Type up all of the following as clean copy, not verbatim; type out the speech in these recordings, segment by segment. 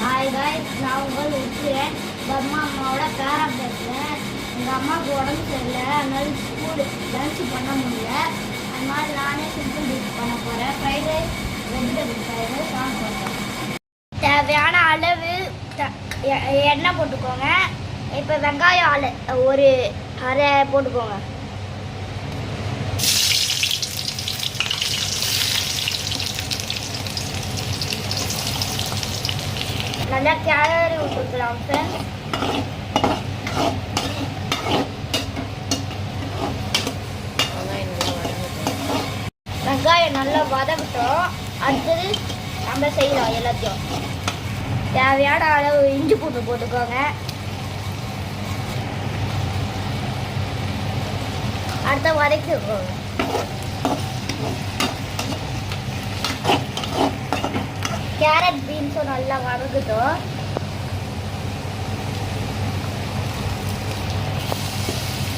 Hi guys, நான் உங்கள் உச்சிரன் Burma அம்மாவோட பேரன் பேசுகிறேன். எங்கள் அம்மாவுக்கு உடம்பு சரியில்லை, அதனால ஸ்கூல் லன்ச் பண்ண முடியல. அதனால நானே சிம்பிள் டிஷ் பண்ண போகிறேன். Fried rice, vegetable fried rice நான் பண்ணுறேன். தேவையான அளவு எண்ணெய் போட்டுக்கோங்க. இப்போ வெங்காயம் ஒரு அரை போட்டுக்கோங்க. நல்லா கிளறி விட்டுக்கலாம் ஃப்ரெண்ட்ஸ். வெங்காயம் நல்லா வதக்கட்டும். அடுத்தது நம்ம செய்யலாம் எல்லாத்தையும். தேவையான அளவு இஞ்சி பூண்டு போட்டுக்கோங்க. அடுத்த வதக்கிக்கோங்க. கேரட் பீன்ஸும் நல்லா வதக்கட்டும்.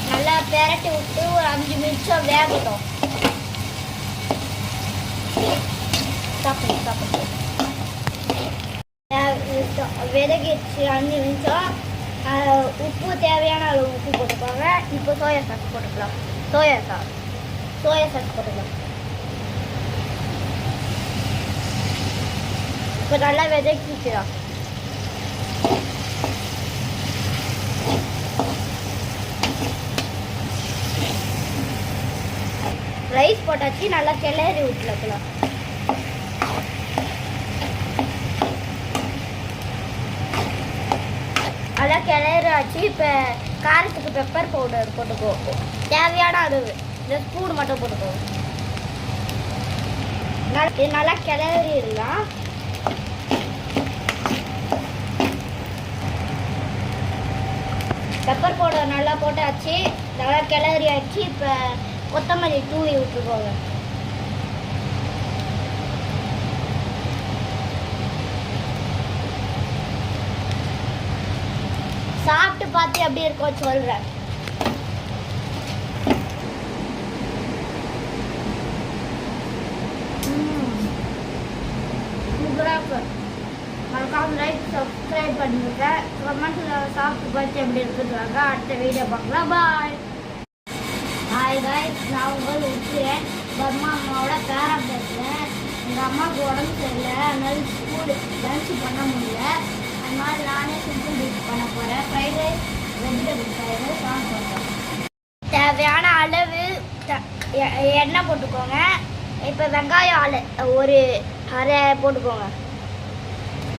நல்லா பெரட்டி விட்டு ஒரு 5 நிமிஷம் வேகட்டும். விதகிடுச்சு 5 நிமிஷம். உப்பு தேவையான அளவு உப்பு போட்டுக்கோங்க. இப்போ சோயா சாஸ் போட்டுக்கலாம். சோயா சாஸ் போட்டுக்கலாம். இப்போ நல்லா விதக்கிக்கலாம். ரைஸ் போட்டாச்சு, நல்லா கிளறி விட்டுலாம். நல்லா கிளறாச்சு. இப்போ காரத்துக்கு பெப்பர் பவுடர் போட்டுக்கோ. தேவையான அளவு 2 ஸ்பூன் மட்டும் போட்டுக்கோ. இது நல்லா கிளறிடலாம். பெப்பர் பவுடர் நல்லா போட்டாச்சு, நல்லா கிளறி ஆச்சு. இப்போ கொத்தமல்லி தூவி விட்டுக்கோங்க. சாப்பிட்டு பார்த்து எப்படி இருக்கும் சொல்கிறேன். மறக்காம லைக் சப்ஸ்கிரைப் பண்ணிவிங்க. கமெண்ட்ஸில் சாப்பிட்டு பார்த்து எப்படி இருக்குதுவாங்க. அடுத்த வீடியோ பார்க்கலாம். பாய். ஹாய் காய்ஸ், நான் உங்கள் உச்சிரன் பர்மா அம்மாவோட பேரன் பேசுகிறேன். எங்கள் அம்மாவுக்கு உடம்பு சரியில்லை, அதனால ஸ்கூல் லன்ச் பண்ண முடியல. அதனால நானே சிம்பிள் டிஷ் பண்ண போகிறேன். Fried rice, vegetable fried rice நான் பண்ணுறேன். தேவையான அளவு எண்ணெய் போட்டுக்கோங்க. இப்போ வெங்காயம் ஒரு அரை போட்டுக்கோங்க.